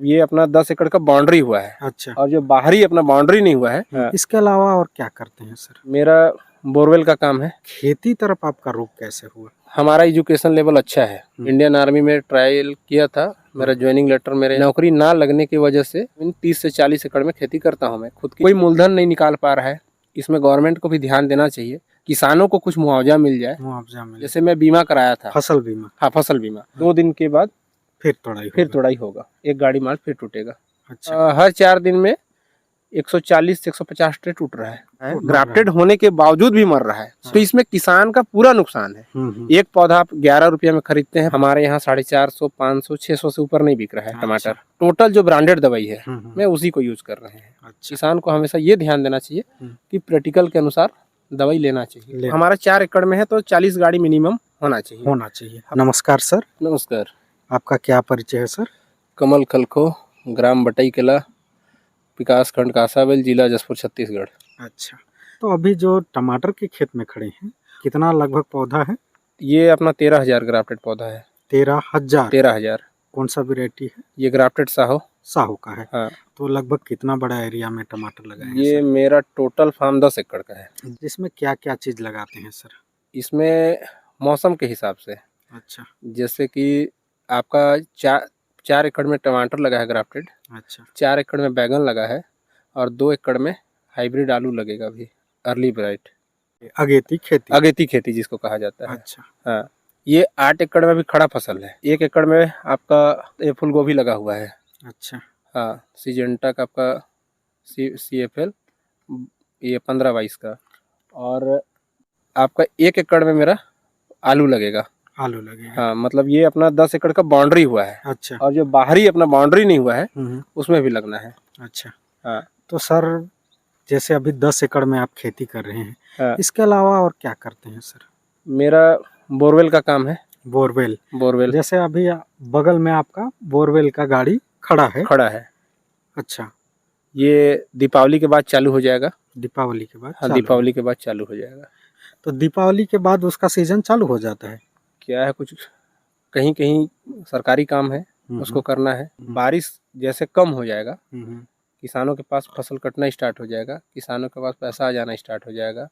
ये अपना 10 एकड़ का बाउंड्री हुआ है। अच्छा। और जो बाहरी अपना बाउंड्री नहीं हुआ है। इसके अलावा और क्या करते हैं सर? मेरा बोरवेल का काम है। खेती तरफ आपका रुख कैसे हुआ? हमारा एजुकेशन लेवल अच्छा है। इंडियन आर्मी में ट्रायल किया था। मेरा ज्वाइनिंग लेटर, मेरे नौकरी ना लगने की वजह से 30 से 40 एकड़ में खेती करता हूँ मैं खुद की। कोई मूलधन नहीं निकाल पा रहा है। इसमें गवर्नमेंट को भी ध्यान देना चाहिए, किसानों को कुछ मुआवजा मिल जाए। जैसे मैं बीमा कराया था, फसल बीमा। हाँ, फसल बीमा। 2 दिन के बाद फिर तोड़ाई होगा। एक गाड़ी माल फिर टूटेगा। अच्छा। हर 4 दिन में 140 से 150 ट्रे टूट रहा है। ग्राफ्टेड होने के बावजूद भी मर रहा है। तो इसमें किसान का पूरा नुकसान है। एक पौधा आप 11 रुपया में खरीदते हैं, हमारे यहाँ 450, 500, 600 से ऊपर नहीं बिक रहा है टमाटर। टोटल जो ब्रांडेड दवाई है मैं उसी को यूज कर रहे हैं। किसान को हमेशा ये ध्यान देना चाहिए कि प्रैक्टिकल के अनुसार दवाई लेना चाहिए। हमारा 4 एकड़ में है तो 40 गाड़ी मिनिमम होना चाहिए। नमस्कार सर। नमस्कार। आपका क्या परिचय है सर? कमल खलखो, ग्राम बटई किला, विकास खंड कासाबेल, जिला जसपुर, छत्तीसगढ़। अच्छा, तो अभी जो टमाटर के खेत में खड़े हैं, कितना लगभग पौधा है? ये अपना 13,000 ग्राफ्टेड पौधा है। 13,000? कौन सा वेराइटी है? ये ग्राफ्टेड साहो का है। हाँ। तो लगभग कितना बड़ा एरिया में टमाटर लगाए हैं? ये मेरा टोटल फार्म 10 एकड़ का है। जिसमें क्या क्या चीज लगाते हैं सर? इसमें मौसम के हिसाब से। अच्छा। जैसे कि आपका 4 एकड़ में टमाटर लगा है ग्राफ्टेड। अच्छा। 4 एकड़ में बैगन लगा है और 2 एकड़ में हाइब्रिड आलू लगेगा भी, अर्ली ब्राइट। अगेती खेती जिसको कहा जाता है। अच्छा। हाँ, ये 8 एकड़ में भी खड़ा फसल है। 1 एकड़ में आपका ये फूल गोभी लगा हुआ है। अच्छा। हाँ, सिजेंटा का आपका CFL ये 15-22 का। और आपका 1 एकड़ में मेरा आलू लगेगा। हाँ, मतलब ये अपना 10 एकड़ का बाउंड्री हुआ है। अच्छा। और जो बाहरी अपना बाउंड्री नहीं हुआ है उसमें भी लगना है। अच्छा। हाँ। तो सर जैसे अभी 10 एकड़ में आप खेती कर रहे हैं। हाँ। इसके अलावा और क्या करते हैं सर? मेरा बोरवेल का काम है। बोरवेल जैसे अभी बगल में आपका बोरवेल का गाड़ी खड़ा है। अच्छा। ये दीपावली के बाद चालू हो जाएगा। दीपावली के बाद? हाँ, दीपावली के बाद चालू हो जाएगा। तो दीपावली के बाद उसका सीजन चालू हो जाता है? क्या है, कुछ कहीं कहीं सरकारी काम है उसको करना है। बारिश जैसे कम हो जाएगा, किसानों के पास फसल कटना स्टार्ट हो जाएगा, किसानों के पास पैसा आ जाना स्टार्ट हो जाएगा।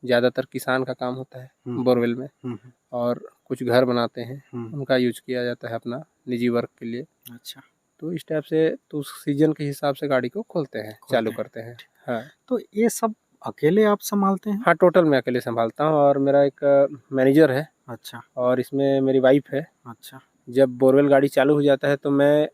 ज़्यादातर किसान का काम होता है बोरवेल में। और कुछ घर बनाते हैं, उनका यूज किया जाता है अपना निजी वर्क के लिए। अच्छा। तो इस टाइप से तो उस सीजन के हिसाब से गाड़ी को खोलते हैं, चालू करते हैं। हाँ। तो ये सब अकेले आप संभालते हैं? हाँ, टोटल मैं अकेले संभालता हूँ और मेरा एक मैनेजर है। अच्छा। और इसमें मेरी वाइफ है। अच्छा। जब बोरवेल गाड़ी चालू हो जाता है तो मैं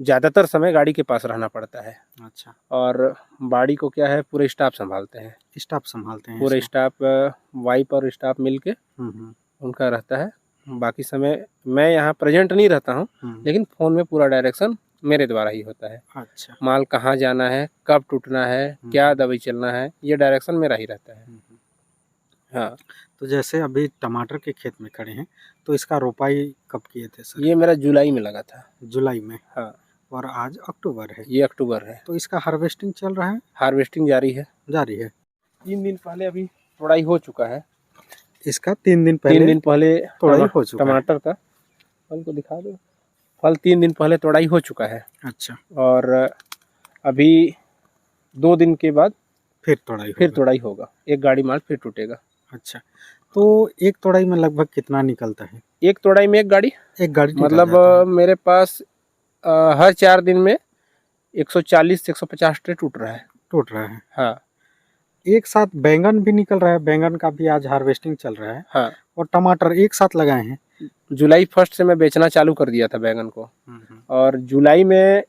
ज़्यादातर समय गाड़ी के पास रहना पड़ता है। अच्छा। और बाड़ी को क्या है, पूरे स्टाफ संभालते हैं। पूरे स्टाफ, वाइफ और स्टाफ मिल के उनका रहता है। बाकी समय मैं यहाँ प्रेजेंट नहीं रहता हूँ, लेकिन फ़ोन में पूरा डायरेक्शन मेरे द्वारा ही होता है। अच्छा। माल कहाँ जाना है, कब टूटना है, क्या दवाई चलना है, ये डायरेक्शन मेरा ही रहता है। हाँ। तो जैसे अभी टमाटर के खेत में खड़े हैं, तो इसका रोपाई कब किए थे सर? ये मेरा जुलाई में लगा था। जुलाई में? हाँ। और आज अक्टूबर है। ये अक्टूबर है। तो इसका हार्वेस्टिंग चल रहा है? हार्वेस्टिंग जारी है। 3 दिन पहले अभी तोड़ाई हो चुका है। इसका 3 दिन पहले तोड़ाई हो चुका है। टमाटर का फल को दिखा दो। फल 3 दिन पहले तोड़ाई हो चुका है। अच्छा। और अभी 2 दिन के बाद फिर तोड़ाई होगा। एक गाड़ी माल फिर टूटेगा। अच्छा। तो एक तोड़ाई में लगभग कितना निकलता है? एक तोड़ाई में एक गाड़ी मतलब मेरे पास हर 4 दिन में 140 से 150 ट्रे टूट रहा है। हाँ। एक साथ बैंगन भी निकल रहा है, बैंगन का भी आज हार्वेस्टिंग चल रहा है। हाँ। और टमाटर एक साथ लगाए हैं। जुलाई 1 से मैं बेचना चालू कर दिया था बैगन को। और जुलाई में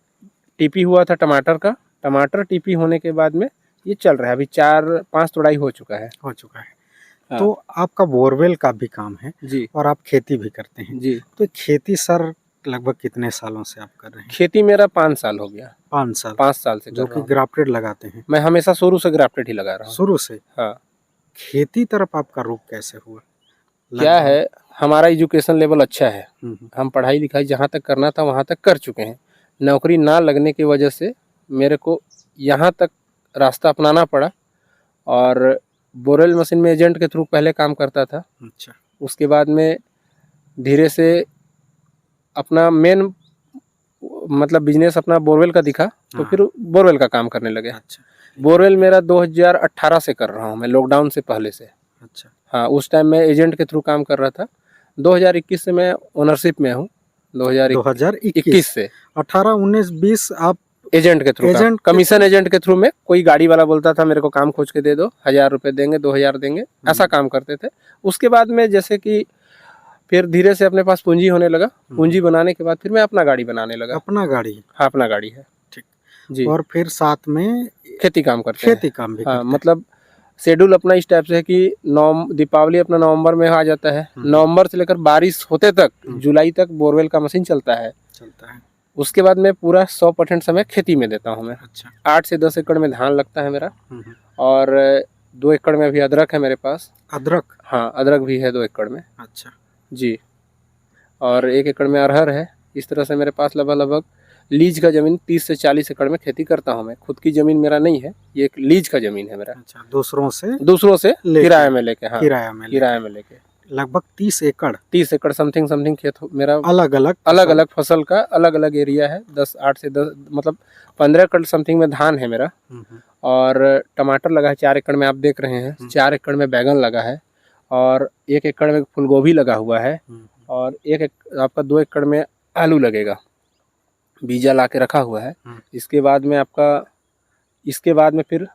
टीपी हुआ था टमाटर का। टमाटर टीपी होने के बाद में ये चल रहा है। अभी 4-5 तोड़ाई हो चुका है। हाँ। तो आपका बोरवेल का भी काम है जी, और आप खेती भी करते हैं जी। तो खेती सर लगभग कितने सालों से आप कर रहे हैं? खेती मेरा 5 साल हो गया। 5 साल से? जो कि ग्राफ्टेड लगाते हैं? मैं हमेशा शुरू से ग्राफ्टेड ही लगा रहा हूँ। शुरू से? हाँ। खेती तरफ आपका रुख कैसे हुआ? क्या है, हमारा एजुकेशन लेवल अच्छा है। हम पढ़ाई लिखाई जहाँ तक करना था वहाँ तक कर चुके हैं। नौकरी ना लगने की वजह से मेरे को यहाँ तक रास्ता अपनाना पड़ा। और बोरवेल मशीन में एजेंट के थ्रू पहले काम करता था। अच्छा। उसके बाद में धीरे से अपना मेन मतलब बिजनेस अपना बोरवेल का दिखा तो हाँ। फिर बोरवेल का काम करने लगे। अच्छा। बोरवेल मेरा 2018 से कर रहा हूँ मैं, लॉकडाउन से पहले से। अच्छा। हाँ, उस टाइम मैं एजेंट के थ्रू काम कर रहा था। 2021 से मैं ओनरशिप में हूँ। 2021 से 18, 19, 20 आप एजेंट के थ्रू, एजेंट कमीशन एजेंट के थ्रू में। कोई गाड़ी वाला बोलता था मेरे को काम खोज के दे दो, 1000 रुपये देंगे, 2000 देंगे, ऐसा काम करते थे। उसके बाद में जैसे कि फिर धीरे से अपने पास पूंजी होने लगा। पूंजी बनाने के बाद फिर मैं अपना गाड़ी बनाने लगा। अपना गाड़ी? हाँ, अपना गाड़ी है। ठीक जी। और फिर साथ में खेती काम करते हैं। खेती काम भी हाँ, करते मतलब शेड्यूल अपना इस टाइप से है कि दीपावली अपना नवंबर में आ जाता है। नवंबर से लेकर बारिश होते तक जुलाई तक बोरवेल का मशीन चलता है। उसके बाद में पूरा 100% समय खेती में देता हूँ मैं। अच्छा। 8 से 10 एकड़ में धान लगता है मेरा, और 2 एकड़ में अभी अदरक है मेरे पास। अदरक? हाँ, अदरक भी है 2 एकड़ में। अच्छा जी। और 1 एकड़ में अरहर है। इस तरह से मेरे पास लगभग लीज का ज़मीन 30 से 40 एकड़ में खेती करता हूँ मैं। खुद की ज़मीन मेरा नहीं है, ये एक लीज का ज़मीन है मेरा। अच्छा, दूसरों से किराया में लेके। हाँ, किराया में लेके लगभग 30 एकड़ 30 एकड़ समथिंग खेत मेरा। अलग अलग फसल का अलग अलग एरिया है। 8 से 10 मतलब 15 एकड़ समथिंग में धान है मेरा। और टमाटर लगा है 4 एकड़ में, आप देख रहे हैं। 4 एकड़ में बैगन लगा है, और 1 एकड़ में फूलगोभी लगा हुआ है, और आपका 2 एकड़ में आलू लगेगा, बीजा ला के रखा हुआ है। इसके बाद में फिर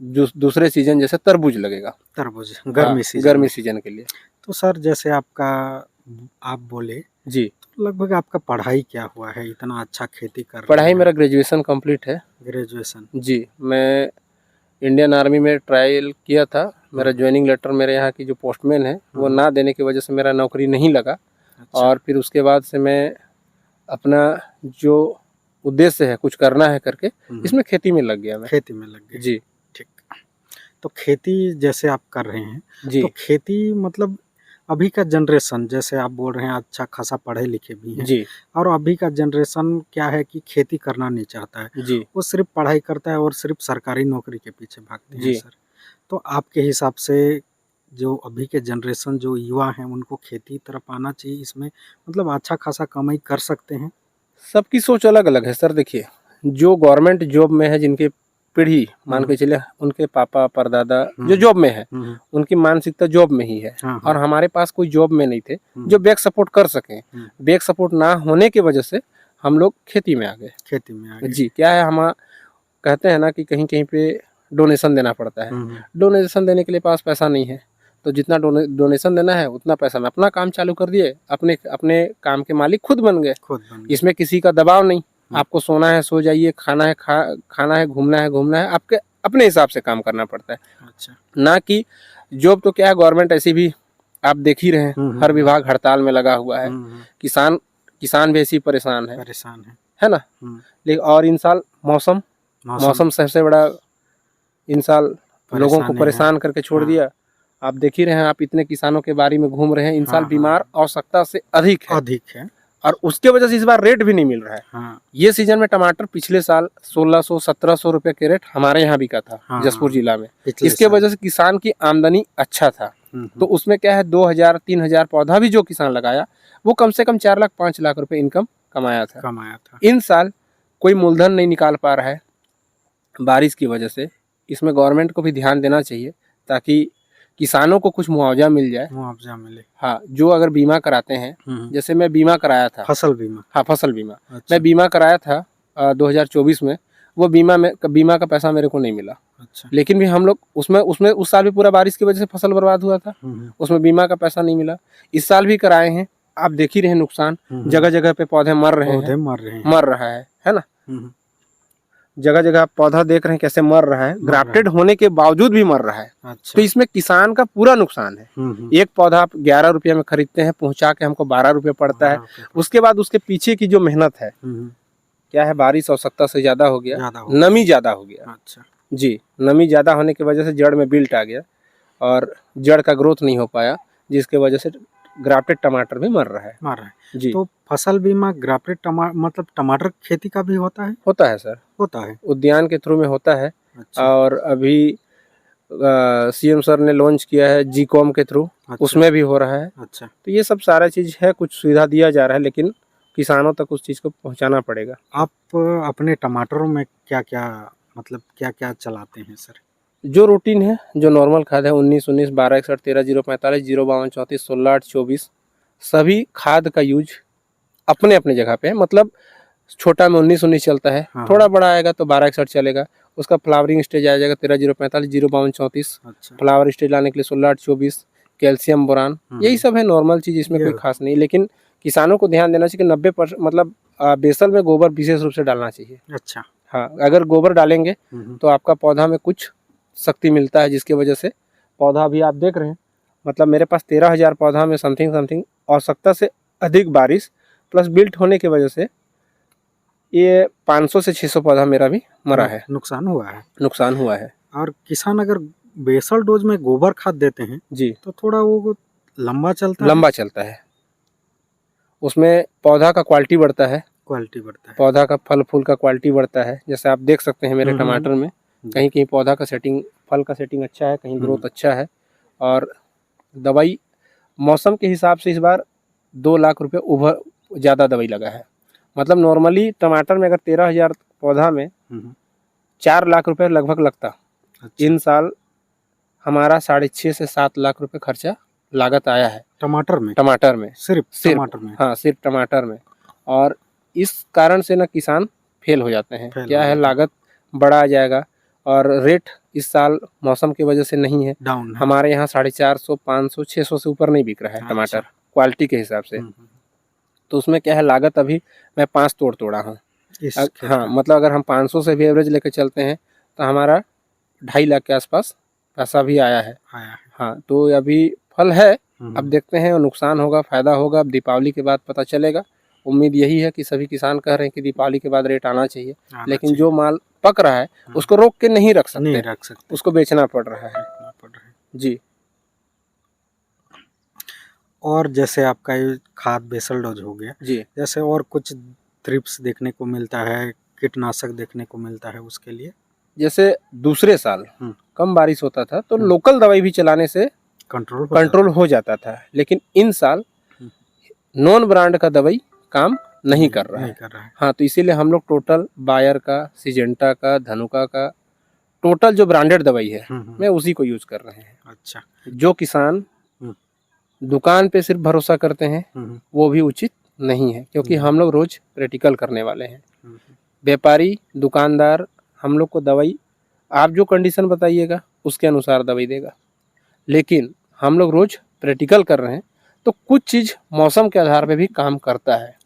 दूसरे सीजन जैसे तरबूज लगेगा। तरबूज गर्मी सीजन के लिए। तो सर जैसे आप बोले जी, तो लगभग आपका पढ़ाई क्या हुआ है, इतना अच्छा खेती कर रहे हैं? पढ़ाई मेरा ग्रेजुएशन कंप्लीट है। ग्रेजुएशन? जी। मैं इंडियन आर्मी में ट्रायल किया था। मेरा ज्वाइनिंग लेटर मेरे यहाँ की जो पोस्टमैन है वो ना देने की वजह से मेरा नौकरी नहीं लगा। अच्छा। और फिर उसके बाद से मैं अपना जो उद्देश्य है कुछ करना है करके इसमें खेती में लग गया। मैं खेती में लग गया। जी। ठीक। तो खेती जैसे आप कर रहे हैं जी, तो खेती मतलब अभी का जनरेशन, जैसे आप बोल रहे हैं अच्छा खासा पढ़े लिखे भी हैं जी, और अभी का जनरेशन क्या है कि खेती करना नहीं चाहता है। जी, वो सिर्फ पढ़ाई करता है और सिर्फ सरकारी नौकरी के पीछे भागते हैं। जी। सर तो आपके हिसाब से जो अभी के जनरेशन जो युवा हैं उनको खेती की तरफ आना चाहिए, इसमें मतलब अच्छा खासा कमाई कर सकते हैं? सबकी सोच अलग अलग है सर। देखिए, जो गवर्नमेंट जॉब में है, जिनके पीढ़ी मान के चले, उनके पापा परदादा जो जॉब में है, उनकी मानसिकता जॉब में ही है। और हमारे पास कोई जॉब में नहीं थे जो बैक सपोर्ट कर सकें। बैक सपोर्ट ना होने की वजह से हम लोग खेती में आ गए। जी, क्या है, हम कहते हैं ना कि कहीं कहीं पे डोनेशन देना पड़ता है। डोनेशन देने के लिए पास पैसा नहीं है, तो जितना डोनेशन देना है उतना पैसा में अपना काम चालू कर दिए। अपने काम के मालिक खुद बन गए। इसमें किसी का दबाव नहीं। आपको सोना है सो जाइए, खाना है, घूमना है, आपके अपने हिसाब से काम करना पड़ता है। अच्छा। ना कि जॉब तो क्या है, गवर्नमेंट ऐसी भी आप देख ही रहे हैं, हर विभाग हड़ताल में लगा हुआ है। किसान भी ऐसी परेशान है ना। लेकिन और इन साल मौसम सबसे बड़ा इन साल लोगों को परेशान करके छोड़ दिया। आप देख ही रहे हैं, आप इतने किसानों के बारे में घूम रहे हैं। इन साल बीमार आवश्यकता से अधिक है। और उसके वजह से इस बार रेट भी नहीं मिल रहा है। ये सीजन में टमाटर पिछले साल 1600-1700 रुपए के रेट हमारे यहाँ बिका था जसपुर जिला में। इसके वजह से किसान की आमदनी अच्छा था। तो उसमें क्या है, 2000-3000 पौधा भी जो किसान लगाया वो कम से कम 4 लाख 5 लाख रुपए इनकम कमाया था। इन साल कोई मूलधन नहीं निकाल पा रहा है बारिश की वजह से। इसमें गवर्नमेंट को भी ध्यान देना चाहिए ताकि किसानों को कुछ मुआवजा मिले। हाँ, जो अगर बीमा कराते हैं, जैसे मैं बीमा कराया था, फसल बीमा। हाँ, फसल बीमा। अच्छा। मैं बीमा कराया था 2024 में। वो बीमा का पैसा मेरे को नहीं मिला। अच्छा। लेकिन भी हम लोग उसमें उस साल भी पूरा बारिश की वजह से फसल बर्बाद हुआ था। उसमें बीमा का पैसा नहीं मिला। इस साल भी कराए हैं, आप देख ही रहे हैं नुकसान। जगह जगह पे पौधे मर रहा है ना। जगह जगह आप पौधा देख रहे हैं कैसे मर रहा है, ग्राफ्टेड होने के बावजूद भी मर रहा है। अच्छा। तो इसमें किसान का पूरा नुकसान है। एक पौधा आप 11 रुपये में खरीदते हैं, पहुंचा के हमको 12 रुपये पड़ता है। उसके बाद उसके पीछे की जो मेहनत है, क्या है, बारिश आवश्यकता से ज्यादा हो गया, नमी ज्यादा हो गया। अच्छा। जी, नमी ज्यादा होने की वजह से जड़ में बिल्ट आ गया और जड़ का ग्रोथ नहीं हो पाया, जिसके वजह से ग्राफ्टेड टमाटर भी मर रहा है। जी। तो फसल बीमा ग्राफ्टेड मतलब टमाटर खेती का भी होता है सर। होता है, उद्यान के थ्रू में होता है। अच्छा। और अभी सीएम सर ने लॉन्च किया है जीकॉम के थ्रू। अच्छा। उसमें भी हो रहा है। अच्छा। तो ये सब सारा चीज है, कुछ सुविधा दिया जा रहा है, लेकिन किसानों तक उस चीज़ को पहुंचाना पड़ेगा। आप अपने टमाटरों में क्या क्या मतलब क्या क्या चलाते हैं सर? जो रूटीन है, जो नॉर्मल खाद है 19-19, 12-61, 13-045, 052-34, 16-8-24 सभी खाद का यूज अपने अपने जगह पे है। मतलब छोटा में 19-19 चलता है, थोड़ा बड़ा आएगा तो 12-61 चलेगा। उसका फ्लावरिंग स्टेज आ जाएगा 13-045, 052-34। अच्छा। फ्लावर स्टेज लाने के लिए 16-8-24, कैल्शियम बोरान, यही सब है नॉर्मल चीज़, इसमें कोई खास नहीं। लेकिन किसानों को ध्यान देना चाहिए कि 90% मतलब बेसल में गोबर विशेष रूप से डालना चाहिए। अच्छा। हाँ, अगर गोबर डालेंगे तो आपका पौधा में कुछ शक्ति मिलता है, जिसकी वजह से पौधा अभी आप देख रहे हैं, मतलब मेरे पास 13,000 पौधा में समथिंग आवश्यकता से अधिक बारिश प्लस बिल्ट होने की वजह से ये 500 से 600 पौधा मेरा भी मरा है, नुकसान हुआ है। और किसान अगर बेसल डोज में गोबर खाद देते हैं जी तो थोड़ा वो लंबा चलता है। उसमें पौधा का क्वालिटी बढ़ता है, पौधा का फल फूल का क्वालिटी बढ़ता है। जैसे आप देख सकते हैं मेरे टमाटर में कहीं कहीं पौधा का सेटिंग, फल का सेटिंग अच्छा है, कहीं ग्रोथ अच्छा है। और दवाई मौसम के हिसाब से इस बार 2 लाख रुपए ज़्यादा दवाई लगा है। मतलब नॉर्मली टमाटर में अगर 13,000 पौधा में 4 लाख रुपए लगभग लगता, अच्छा। इन साल हमारा 6.5 से 7 लाख रुपए खर्चा लागत आया है टमाटर में सिर्फ टमाटर में। हाँ, सिर्फ टमाटर में। और इस कारण से ना किसान फेल हो जाते हैं। क्या है, लागत बड़ा आ जाएगा और रेट इस साल मौसम की वजह से नहीं है, डाउन है। हमारे यहाँ 450, 500, 600 से ऊपर नहीं बिक रहा है टमाटर क्वालिटी के हिसाब से। तो उसमें क्या है, लागत अभी मैं 5 तोड़ा हूँ। हाँ, मतलब अगर हम 500 से भी एवरेज लेकर चलते हैं तो हमारा 2.5 लाख के आसपास पैसा भी आया है। हाँ, तो अभी फल है, अब देखते हैं नुकसान होगा फायदा होगा, अब दीपावली के बाद पता चलेगा। उम्मीद यही है कि सभी किसान कह रहे हैं कि दीपावली के बाद रेट आना चाहिए, लेकिन जो माल पक रहा है उसको रोक के नहीं रख सकते, उसको बेचना पड़ रहा है जी। और जैसे आपका ये खाद बेसल डोज हो गया जी, जैसे और कुछ थ्रिप्स देखने को मिलता है, कीटनाशक देखने को मिलता है, उसके लिए जैसे दूसरे साल कम बारिश होता था तो लोकल दवाई भी चलाने से कंट्रोल हो जाता था, लेकिन इन साल नॉन ब्रांड का दवाई काम नहीं कर रहा है। हाँ, तो इसीलिए हम लोग टोटल बायर का, सिजेंटा का, धनुका का, टोटल जो ब्रांडेड दवाई है मैं उसी को यूज कर रहे हैं। अच्छा। जो किसान दुकान पे सिर्फ भरोसा करते हैं वो भी उचित नहीं है, क्योंकि हम लोग रोज प्रैक्टिकल करने वाले हैं। व्यापारी, दुकानदार हम लोग को दवाई आप जो कंडीशन बताइएगा उसके अनुसार दवाई देगा, लेकिन हम लोग रोज प्रैक्टिकल कर रहे हैं तो कुछ चीज़ मौसम के आधार पे भी काम करता है।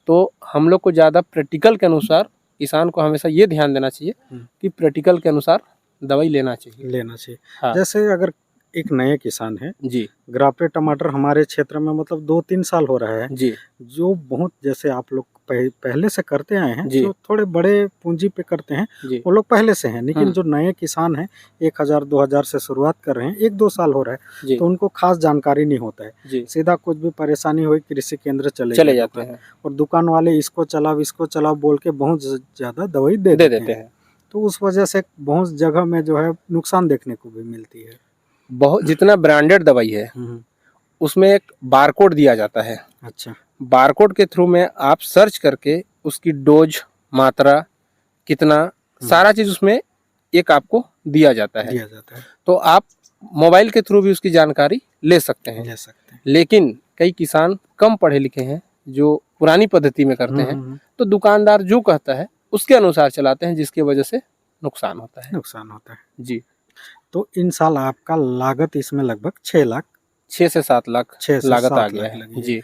तो हम लोग को ज़्यादा प्रैक्टिकल के अनुसार, किसान को हमेशा ये ध्यान देना चाहिए कि प्रैक्टिकल के अनुसार दवाई लेना चाहिए। हाँ। जैसे अगर एक नए किसान है जी, ग्राफ्टेड टमाटर हमारे क्षेत्र में मतलब 2-3 साल हो रहा है जी, जो बहुत जैसे आप लोग पहले से करते आए हैं, जी, जो थोड़े बड़े पूंजी पे करते हैं जी, वो लोग पहले से हैं, लेकिन जो नए किसान हैं 1000-2000 से शुरुआत कर रहे हैं, 1-2 साल हो रहा है, तो उनको खास जानकारी नहीं होता है। सीधा कुछ भी परेशानी हुई कृषि केंद्र चले जाते हैं और दुकान वाले इसको चलाओ बोल के बहुत ज्यादा दवाई दे देते हैं। तो उस वजह से बहुत जगह में जो है नुकसान देखने को भी मिलती है। बहुत जितना ब्रांडेड दवाई है उसमें एक बारकोड दिया जाता है। अच्छा। बारकोड के थ्रू में आप सर्च करके उसकी डोज, मात्रा, कितना, सारा चीज उसमें एक आपको दिया जाता है। तो आप मोबाइल के थ्रू भी उसकी जानकारी ले सकते हैं। लेकिन कई किसान कम पढ़े लिखे हैं जो पुरानी पद्धति में करते हैं, तो दुकानदार जो कहता है उसके अनुसार चलाते हैं, जिसकी वजह से नुकसान होता है जी। तो इन साल आपका लागत इसमें लगभग 6 से 7 लाख लागत आ गया है जी।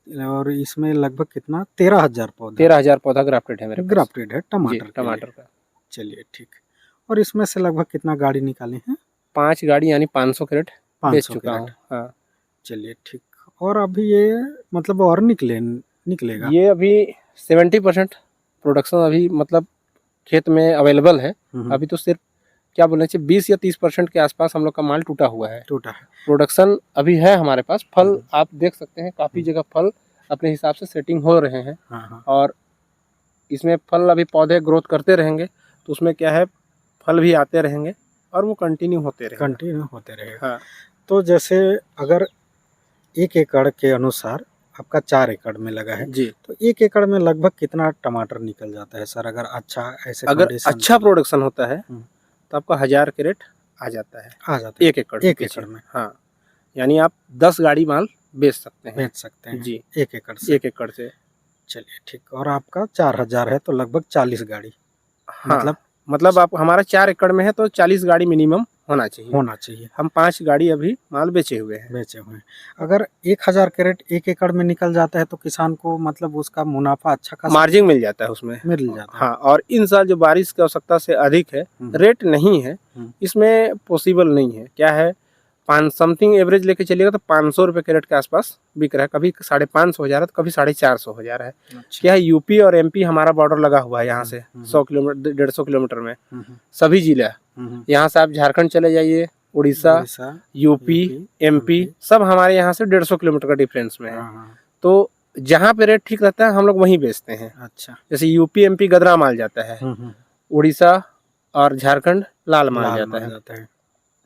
और इसमें लगभग कितना 13,000 पौधा ग्राफ्टेड है मेरे पास। ग्राफ्टेड है टमाटर का। चलिए ठीक। और इसमें से लगभग कितना गाड़ी निकाले हैं? 5 गाड़ी यानी 500 क्रेट बेच चुका हूँ। हाँ, चलिए ठीक। और अभी ये मतलब और निकलेगा? ये अभी 70% प्रोडक्शन अभी मतलब खेत में अवेलेबल है। अभी तो सिर्फ क्या बोलना चाहिए 20 या 30% के आसपास हम लोग का माल टूटा है। प्रोडक्शन अभी है हमारे पास। फल आप देख सकते हैं, काफ़ी जगह फल अपने हिसाब से सेटिंग हो रहे हैं। और इसमें फल अभी पौधे ग्रोथ करते रहेंगे तो उसमें क्या है, फल भी आते रहेंगे और वो कंटिन्यू होते रहेंगे। हाँ। तो जैसे अगर 1 एकड़ के अनुसार आपका 4 एकड़ में लगा है जी। तो 1 एकड़ में लगभग कितना टमाटर निकल जाता है सर, अगर अच्छा ऐसे अगर अच्छा प्रोडक्शन होता है तो आपका 1000 कैरेट आ जाता है 1 एकड़ में। हाँ, यानी आप 10 गाड़ी माल बेच सकते हैं जी 1 एकड़ से। चलिए ठीक, और आपका 4000 है तो लगभग 40 गाड़ी। हाँ, मतलब आप हमारा 4 एकड़ में है तो 40 गाड़ी मिनिमम होना चाहिए। हम 5 गाड़ी अभी माल बेचे हुए हैं। अगर 1000 कैरेट 1 एकड़ में निकल जाता है तो किसान को मतलब उसका मुनाफा अच्छा खासा मार्जिन मिल जाता है उसमें, मिल जाता है। हाँ, और इन साल जो बारिश की आवश्यकता से अधिक है, रेट नहीं है, इसमें पॉसिबल नहीं है। क्या है, 5 समथिंग एवरेज लेके चलिएगा तो 500 रुपये कैरेट के आसपास बिक रहा है, कभी 550 हो जा रहा है तो कभी 450 हो जा रहा है। अच्छा। क्या है, यूपी और एमपी हमारा बॉर्डर लगा हुआ है यहाँ से 100 किलोमीटर 150 किलोमीटर में सभी जिला। यहाँ से आप झारखंड चले जाइए, उड़ीसा, यूपी, एमपी सब हमारे यहाँ से 150 किलोमीटर का डिफरेंस में है। तो जहाँ पे रेट ठीक रहता है हम लोग वहीं बेचते हैं। अच्छा, जैसे यूपी एमपी गदरा माल जाता है, उड़ीसा और झारखंड लाल माल जाता है।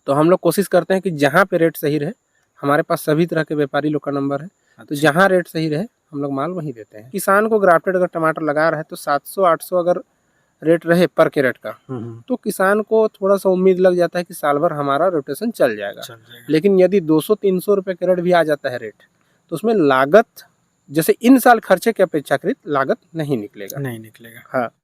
तो हम लोग कोशिश करते हैं कि जहाँ पे रेट सही रहे, हमारे पास सभी तरह के व्यापारी लोग का नंबर है। अच्छा। तो जहाँ रेट सही रहे हम लोग माल वहीं देते हैं। किसान को ग्राफ्टेड अगर टमाटर लगा रहा है तो 700-800 अगर रेट रहे पर कैरेट का, तो किसान को थोड़ा सा उम्मीद लग जाता है कि साल भर हमारा रोटेशन चल जाएगा। लेकिन यदि 200-300 रुपये कैरेट भी आ जाता है रेट, तो उसमें लागत जैसे इन साल खर्चे के अपेक्षाकृत लागत नहीं निकलेगा। हाँ।